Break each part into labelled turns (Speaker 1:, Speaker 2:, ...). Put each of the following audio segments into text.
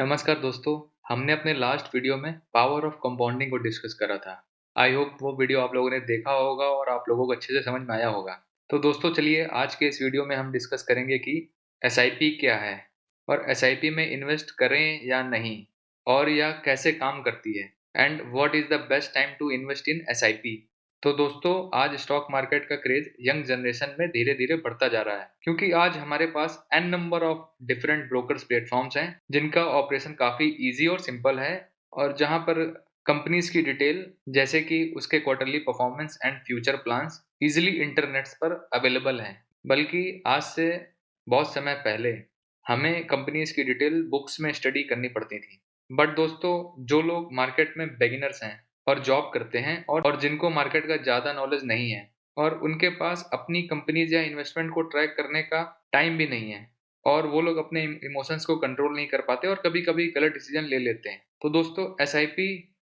Speaker 1: नमस्कार दोस्तों। हमने अपने लास्ट वीडियो में पावर ऑफ कंपाउंडिंग को डिस्कस करा था। आई होप वो वीडियो आप लोगों ने देखा होगा और आप लोगों को अच्छे से समझ में आया होगा। तो दोस्तों चलिए आज के इस वीडियो में हम डिस्कस करेंगे कि एसआईपी क्या है और एसआईपी में इन्वेस्ट करें या नहीं, और यह कैसे काम करती है, and what is the best time to invest in SIP. तो दोस्तों आज स्टॉक मार्केट का क्रेज यंग जनरेशन में धीरे धीरे बढ़ता जा रहा है, क्योंकि आज हमारे पास n number of different brokers platforms हैं जिनका ऑपरेशन काफी इजी और सिंपल है, और जहां पर कंपनीज की डिटेल जैसे कि उसके quarterly performance and future plans easily internet पर अवेलेबल हैं। बल्कि आज से बहुत समय पहले हमें कंपनीज की डिटेल बुक्स में स्टडी करनी पड़ती थी। बट दोस्तों जो लोग मार्केट में बिगिनर्स हैं और जॉब करते हैं और जिनको मार्केट का ज़्यादा नॉलेज नहीं है और उनके पास अपनी कंपनीज या इन्वेस्टमेंट को ट्रैक करने का टाइम भी नहीं है, और वो लोग अपने इमोशंस को कंट्रोल नहीं कर पाते और कभी-कभी गलत डिसीजन ले लेते हैं, तो दोस्तों एसआईपी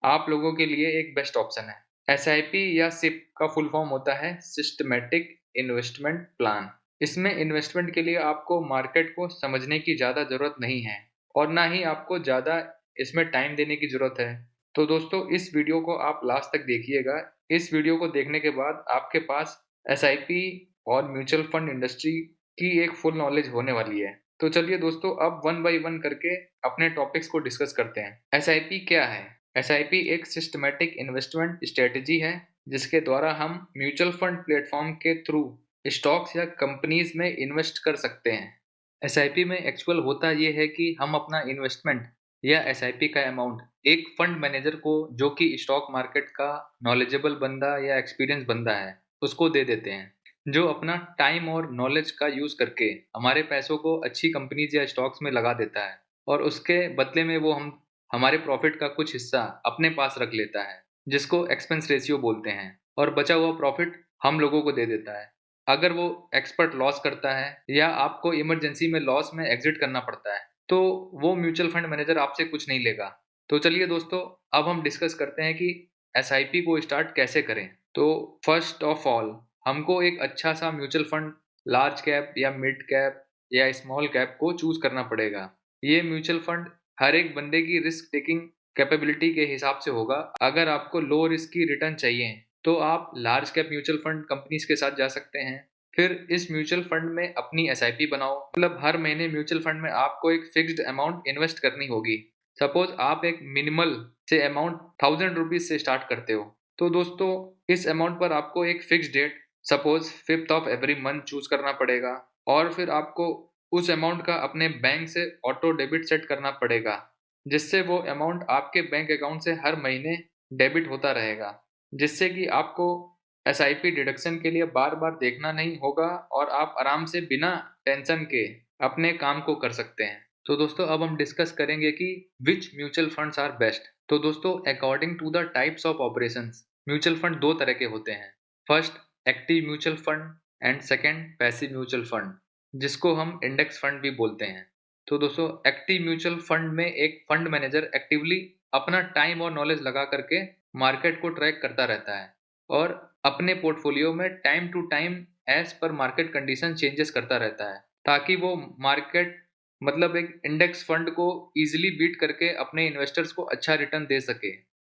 Speaker 1: आप लोगों के लिए एक बेस्ट ऑप्शन है। एसआईपी या सिप का फुल फॉर्म होता है सिस्टमैटिक इन्वेस्टमेंट प्लान। इसमें इन्वेस्टमेंट के लिए आपको मार्केट को समझने की ज़्यादा ज़रूरत नहीं है और ना ही आपको ज़्यादा इसमें टाइम देने की ज़रूरत है। तो दोस्तों इस वीडियो को आप लास्ट तक देखिएगा। इस वीडियो को देखने के बाद आपके पास एसआईपी और म्यूचुअल फंड इंडस्ट्री की एक फुल नॉलेज होने वाली है। तो चलिए दोस्तों अब वन बाय वन करके अपने टॉपिक्स को डिस्कस करते हैं। एसआईपी क्या है? एसआईपी एक सिस्टमैटिक इन्वेस्टमेंट स्ट्रेटजी है जिसके द्वारा हम म्यूचुअल फंड प्लेटफॉर्म के थ्रू स्टॉक्स या कंपनीज में इन्वेस्ट कर सकते हैं। एसआईपी में एक्चुअल होता ये है कि हम अपना इन्वेस्टमेंट या एसआईपी का अमाउंट एक फंड मैनेजर को, जो कि स्टॉक मार्केट का नॉलेजेबल बंदा या एक्सपीरियंस बंदा है, उसको दे देते हैं, जो अपना टाइम और नॉलेज का यूज करके हमारे पैसों को अच्छी कंपनीज या स्टॉक्स में लगा देता है, और उसके बदले में वो हम हमारे प्रॉफिट का कुछ हिस्सा अपने पास रख लेता है, जिसको एक्सपेंस रेशियो बोलते हैं, और बचा हुआ प्रॉफिट हम लोगों को दे देता है। अगर वो एक्सपर्ट लॉस करता है या आपको इमरजेंसी में लॉस में एग्जिट करना पड़ता है, तो वो म्यूचुअल फंड मैनेजर आपसे कुछ नहीं लेगा। तो चलिए दोस्तों अब हम डिस्कस करते हैं कि एसआईपी को स्टार्ट कैसे करें। तो फर्स्ट ऑफ ऑल हमको एक अच्छा सा म्यूचुअल फंड लार्ज कैप या मिड कैप या स्मॉल कैप को चूज करना पड़ेगा। ये म्यूचुअल फंड हर एक बंदे की रिस्क टेकिंग कैपेबिलिटी के हिसाब से होगा। अगर आपको लो रिस्क की रिटर्न चाहिए तो आप large cap mutual fund companies के साथ जा सकते हैं। फिर इस म्यूचुअल फंड में अपनी एसआईपी बनाओ, मतलब हर महीने म्यूचुअल फंड में आपको एक फिक्स्ड अमाउंट इन्वेस्ट करनी होगी। सपोज आप एक मिनिमल से अमाउंट 1000 रुपीज से स्टार्ट करते हो, तो दोस्तों इस अमाउंट पर आपको एक fix date, suppose 5th of every month choose करना पड़ेगा, और फिर आपको उस अमाउंट का अपने बैंक से ऑटो डेबिट सेट करना पड़ेगा, जिससे वो अमाउंट आपके बैंक अकाउंट से हर महीने डेबिट होता रहेगा, जिससे कि आपको एसआईपी डिडक्शन के लिए बार बार देखना नहीं होगा और आप आराम से बिना टेंशन के अपने काम को कर सकते हैं। तो दोस्तों अब हम डिस्कस करेंगे कि which mutual funds are best. तो दोस्तों according to the types of operations, mutual fund दो तरह के होते हैं। First active mutual fund and second passive mutual fund, जिसको हम इंडेक्स फंड भी बोलते हैं। तो दोस्तों एक्टिव म्यूचुअल फंड में एक फंड मैनेजर एक्टिवली अपना टाइम और नॉलेज लगा करके मार्केट को ट्रैक करता रहता है और अपने पोर्टफोलियो में time to time as per market condition changes करता रहता है, ताकि वो मार्केट मतलब एक इंडेक्स फंड को इजीली बीट करके अपने इन्वेस्टर्स को अच्छा रिटर्न दे सके।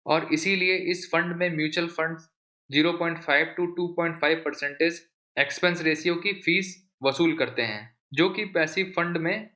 Speaker 1: और इसीलिए इस फंड में mutual funds 0.5 to 2.5% expense ratio की फीस वसूल करते हैं, जो कि पैसिव फंड में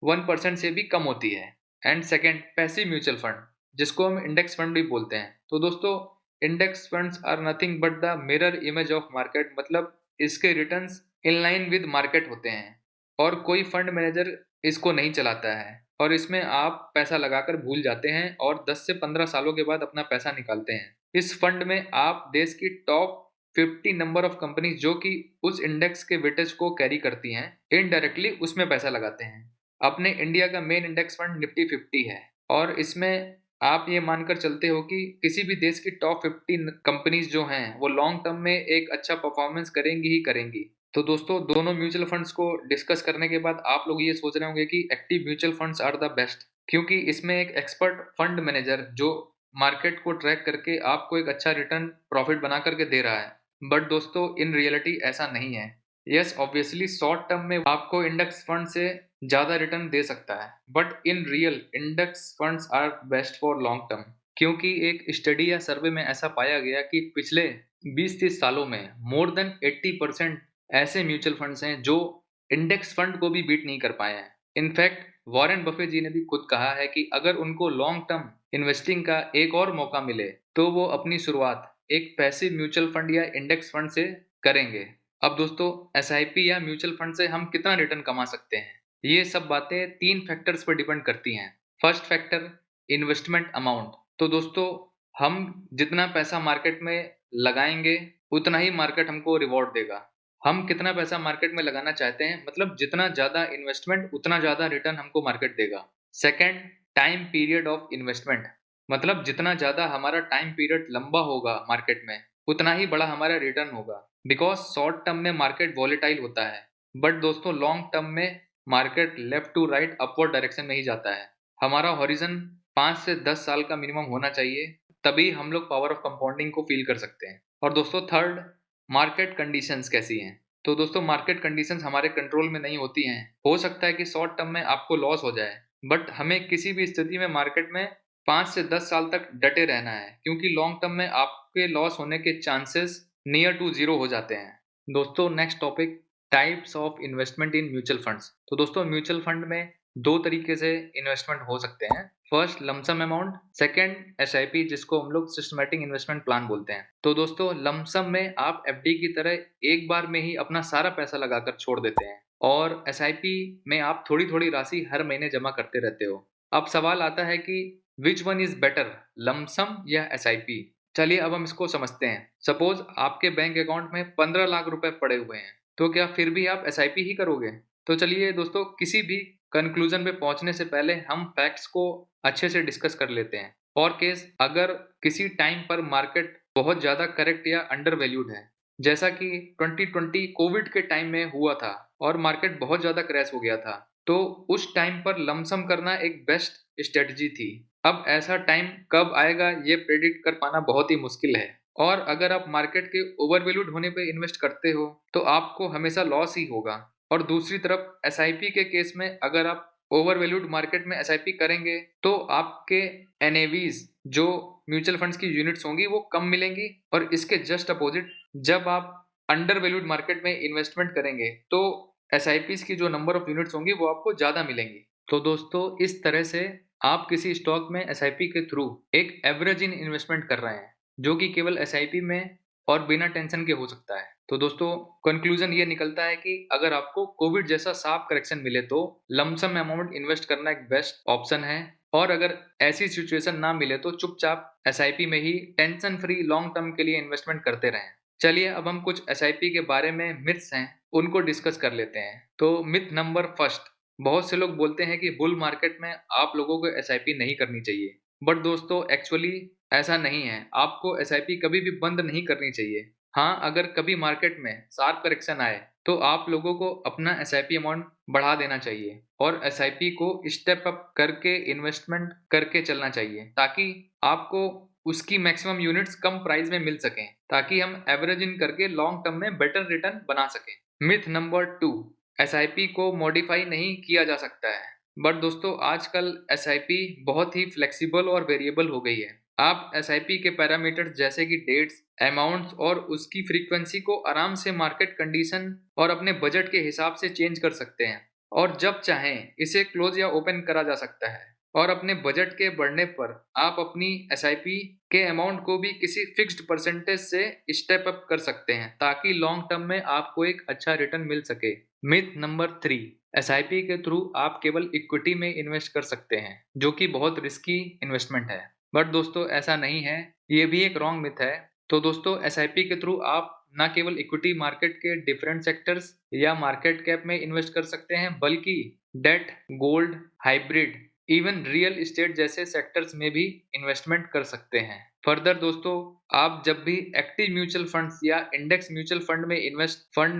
Speaker 1: 1% से भी कम होती है। And second passive mutual fund, जिसको हम इंडेक्स फंड भी बोलते हैं। तो दोस्तों index funds are nothing but the mirror image of market, मतलब इसके returns in line with market होते हैं और कोई फंड मैनेजर इसको नहीं चलाता है, और इसमें आप पैसा लगाकर भूल जाते हैं और 10 से 15 सालों के बाद अपना पैसा निकालते हैं। इस फंड में आप देश की टॉप 50 नंबर ऑफ कंपनीज जो कि उस इंडेक्स के वेटेज को कैरी करती हैं, इनडायरेक्टली उसमें पैसा लगाते हैं। अपने इंडिया का मेन इंडेक्स फंड निफ्टी 50 है, और इसमें आप ये मानकर चलते हो कि किसी भी देश की टॉप 50 कंपनीज जो हैं वो लॉन्ग टर्म में एक अच्छा परफॉर्मेंस करेंगी ही करेंगी। तो दोस्तों दोनों म्यूचुअल फंड्स को डिस्कस करने के बाद आप लोग ये सोच रहे होंगे कि active mutual funds are the best, क्योंकि इसमें एक एक्सपर्ट फंड मैनेजर जो मार्केट को ट्रैक करके आपको एक अच्छा रिटर्न प्रॉफिट बना करके दे रहा है। बट दोस्तों इन रियलिटी ऐसा नहीं है। यस ऑब्वियसली शॉर्ट टर्म में आपको इंडेक्स फंड से ज्यादा रिटर्न दे सकता है, but in real index funds are best for long term. क्योंकि एक स्टडी या सर्वे में ऐसा पाया गया कि पिछले 20-30 सालों में मोर देन 80% ऐसे म्यूचुअल फंड्स हैं जो इंडेक्स फंड को भी बीट नहीं कर पाए हैं। इनफैक्ट वॉरेन बफे जी ने भी खुद कहा है कि अगर उनको लॉन्ग टर्म इन्वेस्टिंग का एक और मौका मिले तो वो अपनी शुरुआत एक पैसिव म्यूचुअल फंड या इंडेक्स फंड से करेंगे। अब दोस्तों, एसआईपी या म्यूचुअल फंड से हम कितना रिटर्न कमा सकते हैं, ये सब बातें 3 फैक्टर्स पर डिपेंड करती हैं। First factor, investment amount. तो दोस्तों, हम जितना पैसा मार्केट में लगाएंगे उतना ही मार्केट हमको रिवॉर्ड देगा। हम कितना पैसा मार्केट में लगाना चाहते हैं, मतलब जितना ज्यादा इन्वेस्टमेंट उतना ज्यादा रिटर्न हमको मार्केट देगा। Second, time period of investment. मतलब जितना ज्यादा हमारा टाइम पीरियड लंबा होगा मार्केट में उतना ही बड़ा हमारा रिटर्न होगा। बिकॉज शॉर्ट टर्म में मार्केट वॉलेटाइल होता है, बट दोस्तों लॉन्ग टर्म में market left to right upward direction में ही जाता है। हमारा हॉरिजन 5 से 10 साल का मिनिमम होना चाहिए, तभी हम लोग पावर ऑफ कंपाउंडिंग को फील कर सकते हैं। और दोस्तों थर्ड, मार्केट कंडीशंस कैसी हैं। तो दोस्तों मार्केट कंडीशंस हमारे कंट्रोल में नहीं होती हैं। हो सकता है कि शॉर्ट टर्म में आपको लॉस हो जाए, बट हमें किसी भी स्थिति में मार्केट में 5 से 10 साल तक डटे रहना है, क्योंकि लॉन्ग टर्म में आपके लॉस होने के चांसेस नियर टू जीरो हो जाते हैं। दोस्तों next topic, types of investment in mutual funds. तो दोस्तों म्यूचुअल फंड में दो तरीके से इन्वेस्टमेंट हो सकते हैं। First lump sum amount, second SIP जिसको हम लोग सिस्टमैटिक इन्वेस्टमेंट प्लान बोलते हैं। तो दोस्तों लमसम में आप एफडी की तरह एक बार में ही अपना सारा पैसा लगाकर छोड़ देते हैं, और एसआईपी में आप थोड़ी थोड़ी राशि हर महीने जमा करते रहते हो। अब सवाल आता है कि which one is better, lump sum या एसआईपी। चलिए अब हम इसको समझते हैं। सपोज आपके बैंक अकाउंट में 15 लाख रुपए पड़े हुए हैं, तो क्या फिर भी आप एसआईपी ही करोगे? तो चलिए दोस्तों, किसी भी कंक्लूजन पे पहुंचने से पहले हम फैक्ट्स को अच्छे से डिस्कस कर लेते हैं। और केस अगर किसी टाइम पर मार्केट बहुत ज्यादा करेक्ट या अंडर वैल्यूड है, जैसा कि 2020 कोविड के टाइम में हुआ था और मार्केट बहुत ज्यादा क्रैश हो गया था, तो उस टाइम पर लमसम करना एक बेस्ट स्ट्रेटजी थी। अब ऐसा टाइम कब आएगा ये प्रेडिक्ट कर पाना बहुत ही मुश्किल है, और अगर आप मार्केट के ओवर वैल्यूड होने पे इन्वेस्ट करते हो तो आपको हमेशा लॉस ही होगा। और दूसरी तरफ एसआईपी के केस में अगर आप ओवर वैल्यूड मार्केट में एसआईपी करेंगे तो आपके एनएवीज जो म्यूचुअल फंड्स की यूनिट्स होंगी वो कम मिलेंगी, और इसके जस्ट अपोजिट जब आप अंडर वैल्यूड मार्केट में इन्वेस्टमेंट करेंगे तो एसआईपीज की जो नंबर ऑफ यूनिट्स होंगी वो आपको ज्यादा मिलेंगी। तो दोस्तों इस तरह से आप किसी स्टॉक में एसआईपी के थ्रू एक एवरेज इन इन्वेस्टमेंट कर रहे हैं, जो कि केवल एसआईपी में और बिना टेंशन के हो सकता है। तो दोस्तों कंक्लूजन ये निकलता है कि अगर आपको कोविड जैसा शार्प करेक्शन मिले तो लमसम अमाउंट इन्वेस्ट करना एक बेस्ट ऑप्शन है, और अगर ऐसी सिचुएशन ना मिले तो चुपचाप एसआईपी में ही टेंशन फ्री लॉन्ग टर्म के लिए इन्वेस्टमेंट करते रहें। चलिए अब हम कुछ एसआईपी के बारे में मिथ्स हैं उनको डिस्कस कर लेते हैं। तो मिथ नंबर फर्स्ट, बहुत से लोग बोलते हैं कि बुल मार्केट में आप लोगों को एसआईपी नहीं करनी चाहिए, बट दोस्तों एक्चुअली ऐसा नहीं है। आपको एसआईपी कभी भी बंद नहीं करनी चाहिए। हाँ, अगर कभी मार्केट में शार्प करेक्शन आए तो आप लोगों को अपना एसआईपी अमाउंट बढ़ा देना चाहिए और एसआईपी को स्टेप अप करके इन्वेस्टमेंट करके चलना चाहिए, ताकि आपको उसकी मैक्सिमम यूनिट्स कम प्राइस में मिल सकें, ताकि हम एवरेज इन करके लॉन्ग टर्म में बेटर रिटर्न बना सकें। मिथ नंबर 2, एसआईपी को मॉडिफाई नहीं किया जा सकता है। बट दोस्तों आजकल एसआईपी बहुत ही फ्लेक्सिबल और वेरिएबल हो गई है। आप एसआईपी के पैरामीटर्स जैसे कि डेट्स, अमाउंट्स और उसकी फ्रीक्वेंसी को आराम से मार्केट कंडीशन और अपने बजट के हिसाब से चेंज कर सकते हैं, और जब चाहें इसे क्लोज या ओपन करा जा सकता है। और अपने बजट के बढ़ने पर आप अपनी एसआईपी के अमाउंट को भी किसी फिक्स्ड परसेंटेज से स्टेप अप कर सकते हैं, ताकि लॉन्ग टर्म में आपको एक अच्छा रिटर्न मिल सके। मिथ नंबर 3, एसआईपी के थ्रू आप केवल इक्विटी में इन्वेस्ट कर सकते हैं, जो कि बहुत रिस्की इन्वेस्टमेंट है। बट दोस्तों ऐसा नहीं है, ये भी एक रॉन्ग मिथ है। तो दोस्तों एसआईपी के थ्रू आप न केवल इक्विटी मार्केट के डिफरेंट सेक्टर्स या मार्केट कैप में इन्वेस्ट कर सकते हैं, बल्कि debt, gold, hybrid, even real estate जैसे सेक्टर्स में भी इन्वेस्टमेंट कर सकते हैं। फर्दर दोस्तों, आप जब भी एक्टिव म्यूचुअल फंड्स या इंडेक्स म्यूचुअल फंड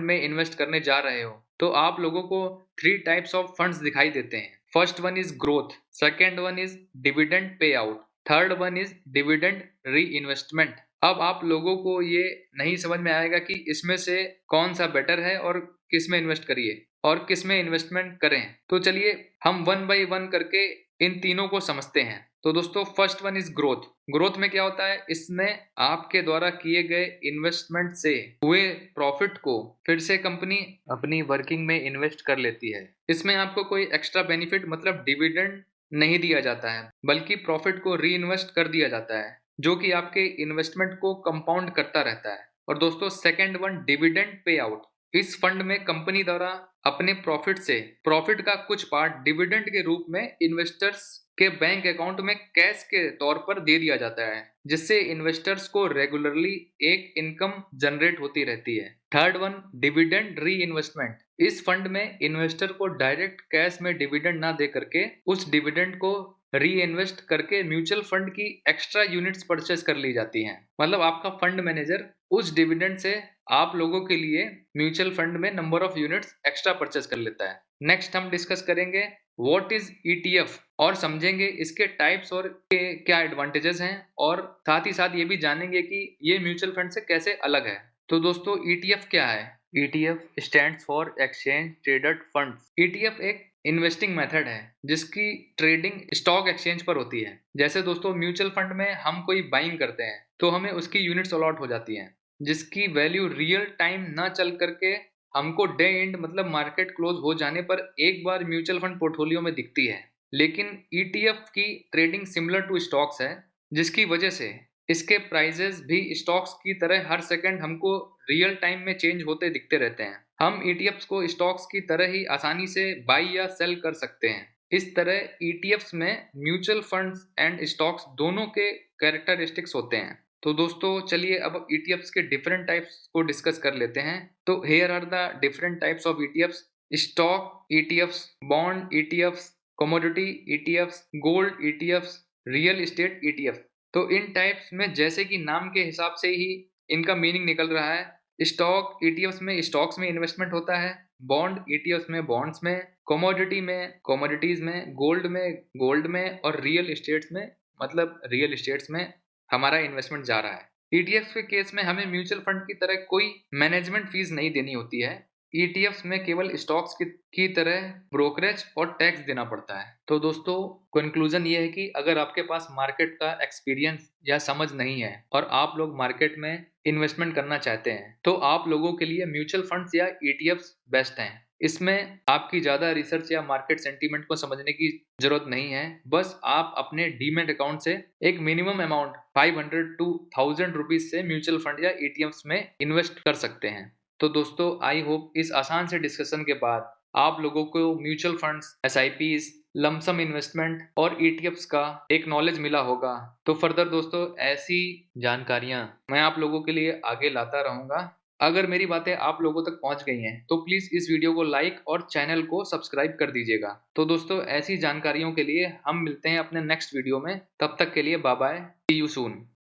Speaker 1: में इन्वेस्ट करने जा रहे हो तो आप लोगों को 3 टाइप्स ऑफ फंड्स दिखाई देते हैं। First one is growth, second one is dividend pay out, third one is dividend reinvestment. अब आप लोगों को ये नहीं समझ में आएगा कि इसमें से कौन सा बेटर है और किस में इन्वेस्ट करिए, और किस में इन्वेस्टमेंट करें। तो चलिए हम वन बाय वन करके इन तीनों को समझते हैं। तो दोस्तों first one is growth. Growth में क्या होता है, इसमें आपके द्वारा किए गए इन्वेस्टमेंट से हुए प्रॉफिट को फिर से कंपनी अपनी वर्किंग में इन्वेस्ट कर लेती है। इसमें आपको कोई एक्स्ट्रा बेनिफिट मतलब डिविडेंड नहीं दिया जाता है, बल्कि प्रॉफिट को री इन्वेस्ट कर दिया जाता है, जो कि आपके इन्वेस्टमेंट को कंपाउंड करता रहता है। और दोस्तों second one dividend pay out. इस फंड में कंपनी द्वारा अपने प्रॉफिट से प्रॉफिट का कुछ पार्ट डिविडेंड के रूप में इन्वेस्टर्स के बैंक अकाउंट में कैश के तौर पर दे दिया जाता है, जिससे इन्वेस्टर्स को रेगुलरली एक इनकम जनरेट होती रहती है। थर्ड वन डिविडेंड री इन्वेस्टमेंट। इस फंड में इन्वेस्टर को डायरेक्ट कैश में डिविडेंड ना दे करके उस डिविडेंड को री इन्वेस्ट करके म्यूचुअल फंड की एक्स्ट्रा यूनिट्स परचेस कर ली जाती हैं। मतलब आपका फंड मैनेजर उस डिविडेंड से आप लोगों के लिए म्यूचुअल फंड में number of units extra purchase कर लेता है। नेक्स्ट हम डिस्कस करेंगे व्हाट इज ईटीएफ और समझेंगे इसके टाइप्स और क्या एडवांटेजेस हैं, और साथ ही साथ ये भी जानेंगे कि ये म्यूचुअल फंड से कैसे अलग है। तो दोस्तों ईटीएफ क्या है? ETF stands for exchange traded funds. ETF एक इन्वेस्टिंग मेथड है जिसकी ट्रेडिंग स्टॉक एक्सचेंज पर होती है। जैसे दोस्तों म्यूचुअल फंड में हम कोई बाइंग करते हैं तो हमें उसकी यूनिट्स अलॉट हो जाती हैं, जिसकी वैल्यू रियल टाइम ना चल करके हमको डे एंड मतलब मार्केट क्लोज हो जाने पर एक बार म्यूचुअल फंड पोर्टफोलियो में दिखती है। लेकिन ईटीएफ की ट्रेडिंग सिमिलर टू स्टॉक्स है, जिसकी वजह से इसके प्राइजेस भी स्टॉक्स की तरह हर सेकंड हमको रियल टाइम में चेंज होते दिखते रहते हैं। हम ईटीएफ्स को स्टॉक्स की तरह ही आसानी से बाई या सेल कर सकते हैं। इस तरह ईटीएफ्स में म्यूचुअल फंड्स एंड स्टॉक्स दोनों के कैरेक्टरिस्टिक्स होते हैं। तो दोस्तों चलिए अब ईटीएफ्स के डिफरेंट टाइप्स को डिस्कस कर लेते हैं। तो here are the different types of ETFs: stock ETFs, bond ETFs, commodity ETFs, gold ETFs, real estate ETF. तो इन टाइप्स में जैसे कि नाम के हिसाब से ही इनका मीनिंग निकल रहा है। स्टॉक ईटीएफ्स में स्टॉक्स में इन्वेस्टमेंट होता है, बॉन्ड ईटीएफ्स में बॉन्ड्स में, कमोडिटी में कमोडिटीज में, गोल्ड में और रियल एस्टेट्स में मतलब रियल एस्टेट्स में हमारा इन्वेस्टमेंट जा रहा है। ईटीएफ के केस में हमें म्यूचुअल फंड की तरह कोई मैनेजमेंट फीस नहीं देनी होती है। ईटीएफ्स में केवल स्टॉक्स की तरह ब्रोकरेज और टैक्स देना पड़ता है। तो दोस्तों कंक्लूजन ये है कि अगर आपके पास मार्केट का एक्सपीरियंस या समझ नहीं है और आप लोग मार्केट में इन्वेस्टमेंट करना चाहते हैं तो आप लोगों के लिए म्यूचुअल फंड्स या ईटीएफ्स बेस्ट हैं। इसमें आपकी ज़्यादा रिसर्च या मार्केट सेंटीमेंट को समझने की जरूरत नहीं है। बस आप अपने डीमेट अकाउंट से एक मिनिमम अमाउंट 500 to 1000 रुपीज से म्यूचुअल फंड या ईटीएफ्स में इन्वेस्ट कर सकते हैं। तो दोस्तों आई होप इस आसान से डिस्कशन के बाद आप लोगों को mutual funds, SIPs, lump sum investment और ईटीएफ्स का एक नॉलेज मिला होगा। तो फर्दर दोस्तों ऐसी जानकारियां मैं आप लोगों के लिए आगे लाता रहूंगा। अगर मेरी बातें आप लोगों तक पहुंच गई हैं तो प्लीज इस वीडियो को लाइक और चैनल को सब्सक्राइब कर दीजिएगा। तो दोस्तों ऐसी जानकारियों के लिए हम मिलते हैं अपने नेक्स्ट वीडियो में। तब तक के लिए bye bye, see you soon.